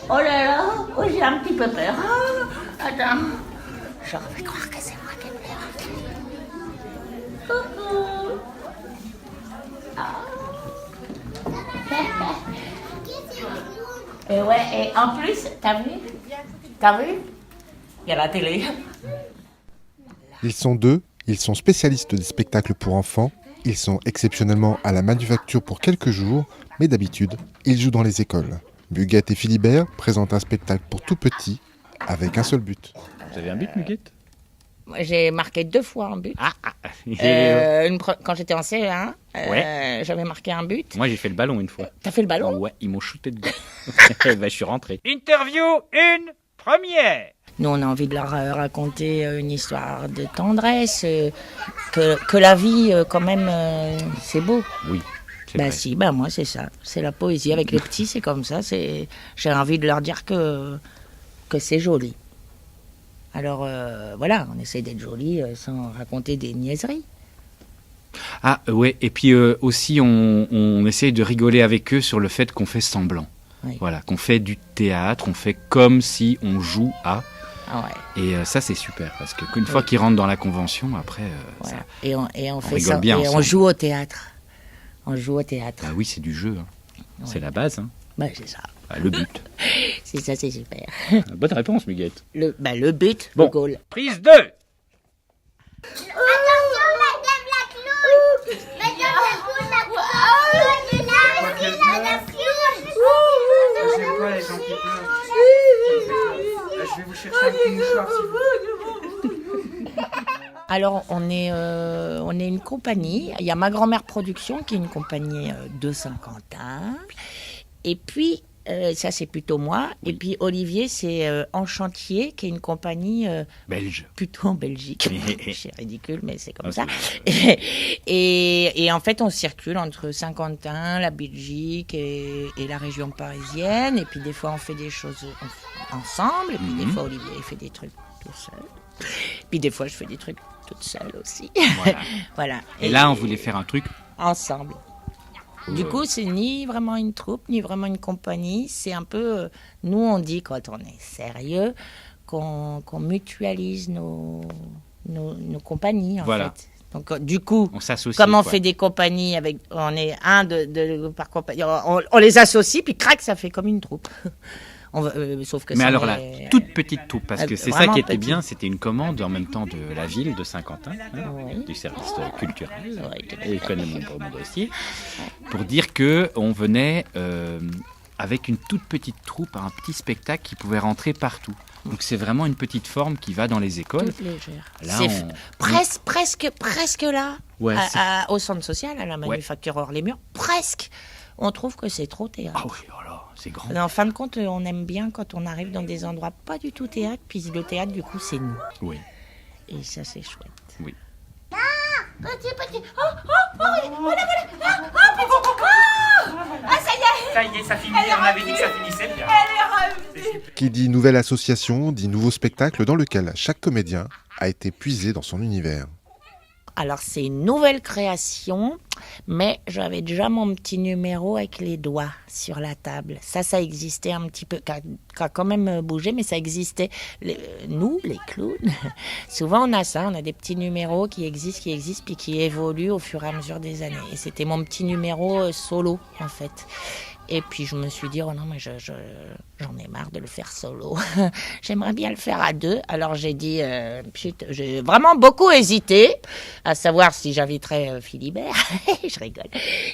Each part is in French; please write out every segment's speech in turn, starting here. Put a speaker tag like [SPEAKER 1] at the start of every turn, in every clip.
[SPEAKER 1] Oh là là, oh, j'ai un petit peu peur. Ah, attends, je vais croire que c'est moi qui ai peur. Coucou. Et ouais, et en plus, t'as vu? Il y a la télé.
[SPEAKER 2] Ils sont deux, ils sont spécialistes des spectacles pour enfants, ils sont exceptionnellement à la manufacture pour quelques jours, mais d'habitude, ils jouent dans les écoles. Muguette et Philibert présentent un spectacle pour tout petits, avec un seul but.
[SPEAKER 3] Vous avez un but, Muguette?
[SPEAKER 4] J'ai marqué 2 fois un but. Quand j'étais en CE1, j'avais marqué un but.
[SPEAKER 3] Moi, j'ai fait le ballon une fois.
[SPEAKER 4] T'as fait le ballon?
[SPEAKER 3] Ouais, ils m'ont shooté dedans. Je suis rentré. Interview une première.
[SPEAKER 4] Nous, on a envie de leur raconter une histoire de tendresse, que la vie, quand même, c'est beau.
[SPEAKER 3] Oui.
[SPEAKER 4] Bah si, moi c'est ça. C'est la poésie. Avec les petits, c'est comme ça. J'ai envie de leur dire que c'est joli. Alors voilà, on essaie d'être joli sans raconter des niaiseries.
[SPEAKER 3] Ah ouais, et puis aussi on essaye de rigoler avec eux sur le fait qu'on fait semblant.
[SPEAKER 4] Oui.
[SPEAKER 3] Voilà, qu'on fait du théâtre, on fait comme si on joue à.
[SPEAKER 4] Ah ouais.
[SPEAKER 3] Et ça c'est super, parce qu'une fois qu'ils rentrent dans la convention, après
[SPEAKER 4] Voilà.
[SPEAKER 3] ça,
[SPEAKER 4] Et on fait
[SPEAKER 3] rigole
[SPEAKER 4] ça.
[SPEAKER 3] bien
[SPEAKER 4] Et on
[SPEAKER 3] ensemble.
[SPEAKER 4] joue au théâtre. On joue au théâtre.
[SPEAKER 3] bah oui, c'est du jeu, hein.
[SPEAKER 4] Ouais.
[SPEAKER 3] C'est la base, hein.
[SPEAKER 4] Bah c'est ça.
[SPEAKER 3] Le but.
[SPEAKER 4] C'est ça, c'est super.
[SPEAKER 3] Bonne réponse, Muguette.
[SPEAKER 4] Le but,
[SPEAKER 3] Bon.
[SPEAKER 4] le goal.
[SPEAKER 3] Prise 2.
[SPEAKER 5] Attention, madame la clown! Madame la clown, la clown! La
[SPEAKER 6] J'aime pas les gens qui pleurent. Je vais vous chercher un petit mouchoir si vous.
[SPEAKER 4] Alors, on est une compagnie. Il y a Ma Grand-Mère Production, qui est une compagnie de Saint-Quentin. Et puis, ça, c'est plutôt moi.
[SPEAKER 3] Oui.
[SPEAKER 4] Et puis, Olivier, c'est En Chantier, qui est une compagnie
[SPEAKER 3] Belge.
[SPEAKER 4] plutôt en Belgique. C'est ridicule, mais c'est comme ça.
[SPEAKER 3] C'est-
[SPEAKER 4] Et en fait, on circule entre Saint-Quentin, la Belgique et la région parisienne. Et puis, des fois, on fait des choses ensemble. Et puis, des fois, Olivier, il fait des trucs tout seul. Puis, des fois, je fais des trucs toute seule aussi.
[SPEAKER 3] Voilà.
[SPEAKER 4] Voilà.
[SPEAKER 3] Et là, on voulait faire un truc.
[SPEAKER 4] Ensemble. Du coup, c'est ni vraiment une troupe, ni vraiment une compagnie. C'est un peu... nous, on dit, quand on est sérieux, qu'on mutualise nos compagnies, en
[SPEAKER 3] Voilà.
[SPEAKER 4] fait. Donc, du coup,
[SPEAKER 3] On s'associe.
[SPEAKER 4] comme on
[SPEAKER 3] quoi.
[SPEAKER 4] fait des compagnies, on est un par compagnie, on les associe, puis crac, ça fait comme une troupe. Sauf que
[SPEAKER 3] Mais
[SPEAKER 4] ça
[SPEAKER 3] alors là,
[SPEAKER 4] est-
[SPEAKER 3] toute petite troupe, parce que c'est ça
[SPEAKER 4] vraiment
[SPEAKER 3] qui était
[SPEAKER 4] petit.
[SPEAKER 3] bien, c'était une commande en même temps de la ville de Saint-Quentin, hein,
[SPEAKER 4] Oui.
[SPEAKER 3] du service culturel,
[SPEAKER 4] Oui, tout à
[SPEAKER 3] et je connais mon dossier, pour dire que on venait avec une toute petite troupe à un petit spectacle qui pouvait rentrer partout. Donc c'est vraiment une petite forme qui va dans les écoles.
[SPEAKER 4] toute légère.
[SPEAKER 3] Là,
[SPEAKER 4] C'est presque là,
[SPEAKER 3] Ouais,
[SPEAKER 4] au centre social, à la manufacture hors les murs, presque. On trouve que c'est trop théâtre.
[SPEAKER 3] Ah oui, oh là, c'est grand.
[SPEAKER 4] Mais en fin de compte, on aime bien quand on arrive dans des endroits pas du tout théâtre, puis le théâtre, du coup, c'est nous.
[SPEAKER 3] Oui,
[SPEAKER 4] Et ça, c'est chouette.
[SPEAKER 3] oui.
[SPEAKER 5] petit. Voilà. Ah, ça y est!
[SPEAKER 6] Ça y est, ça finit. On avait dit que ça finissait bien.
[SPEAKER 2] Qui dit nouvelle association, dit nouveau spectacle dans lequel chaque comédien a été puisé dans son univers.
[SPEAKER 4] Alors, c'est une nouvelle création, mais j'avais déjà mon petit numéro avec les doigts sur la table. Ça existait un petit peu, qui a quand même bougé, mais ça existait. Nous, les clowns, souvent on a ça, on a des petits numéros qui existent, puis qui évoluent au fur et à mesure des années. Et c'était mon petit numéro solo, en fait. Et puis je me suis dit, oh non, mais j'en ai marre de le faire solo. J'aimerais bien le faire à 2. Alors j'ai dit, j'ai vraiment beaucoup hésité à savoir si j'inviterais Philibert. Je rigole.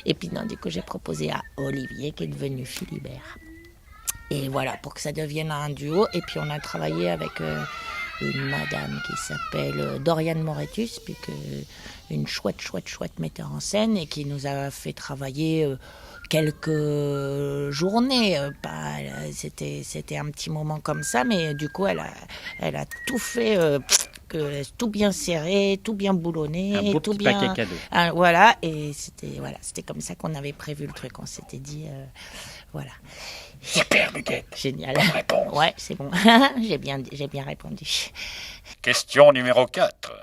[SPEAKER 4] Et puis non, du coup j'ai proposé à Olivier qui est devenu Philibert. Et voilà, pour que ça devienne un duo. Et puis on a travaillé avec une madame qui s'appelle Doriane Moretus, puis une chouette metteur en scène, et qui nous a fait travailler quelques journées. C'était un petit moment comme ça, mais du coup elle a tout fait, tout bien serré, tout bien boulonné,
[SPEAKER 3] Un beau
[SPEAKER 4] tout
[SPEAKER 3] petit
[SPEAKER 4] bien.
[SPEAKER 3] paquet cadeau.
[SPEAKER 4] Voilà, et c'était comme ça qu'on avait prévu le truc. On s'était dit, voilà.
[SPEAKER 3] Super, Muguette.
[SPEAKER 4] Génial.
[SPEAKER 3] Bonne réponse.
[SPEAKER 4] Ouais, c'est bon. J'ai bien répondu.
[SPEAKER 7] Question numéro 4.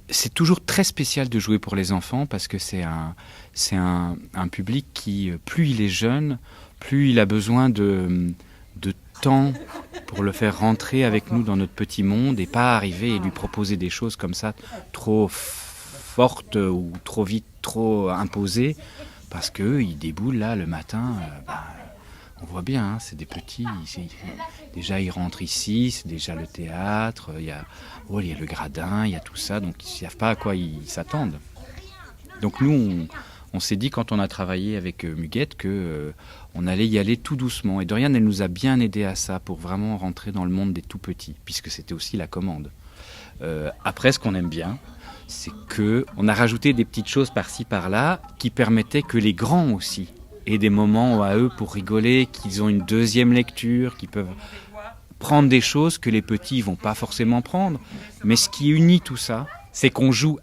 [SPEAKER 3] C'est toujours très spécial de jouer pour les enfants parce que c'est un public qui, plus il est jeune, plus il a besoin de temps pour le faire rentrer avec nous dans notre petit monde et pas arriver et lui proposer des choses comme ça trop fortes ou trop vite, trop imposées, parce qu'il déboule là le matin, on voit bien, hein, c'est des petits, déjà ils rentrent ici, c'est déjà le théâtre, il y a le gradin, il y a tout ça, donc ils ne savent pas à quoi ils s'attendent. Donc nous, on s'est dit quand on a travaillé avec Muguette qu'on allait y aller tout doucement. Et Doriane, elle nous a bien aidé à ça, pour vraiment rentrer dans le monde des tout petits, puisque c'était aussi la commande. Après, ce qu'on aime bien, c'est qu'on a rajouté des petites choses par-ci, par-là, qui permettaient que les grands aussi aient des moments à eux pour rigoler, qu'ils ont une deuxième lecture, qu'ils peuvent prendre des choses que les petits ne vont pas forcément prendre. Mais ce qui unit tout ça, c'est qu'on joue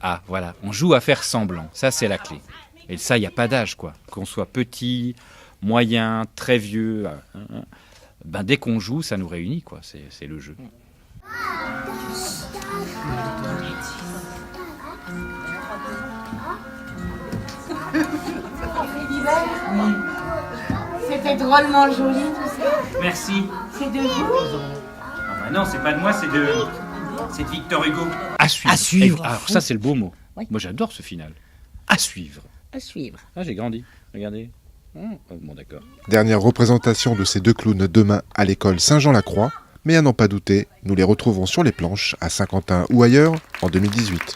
[SPEAKER 3] on joue à faire semblant. Ça, c'est la clé. Et ça, il n'y a pas d'âge, quoi. Qu'on soit petit, moyen, très vieux, dès qu'on joue, ça nous réunit, quoi. C'est le jeu.
[SPEAKER 1] C'était drôlement joli tout ça.
[SPEAKER 6] Merci.
[SPEAKER 1] C'est de vous?
[SPEAKER 6] Ah bah non, c'est pas de moi, c'est de Victor Hugo.
[SPEAKER 3] À suivre.
[SPEAKER 4] À suivre.
[SPEAKER 3] Alors ça, c'est le beau mot.
[SPEAKER 4] Oui.
[SPEAKER 3] Moi, j'adore ce final. À suivre.
[SPEAKER 4] À suivre.
[SPEAKER 3] Ah, j'ai grandi. Regardez. Bon, d'accord.
[SPEAKER 2] Dernière représentation de ces deux clowns demain à l'école Saint-Jean-la-Croix, mais à n'en pas douter, nous les retrouverons sur les planches à Saint-Quentin ou ailleurs en 2018.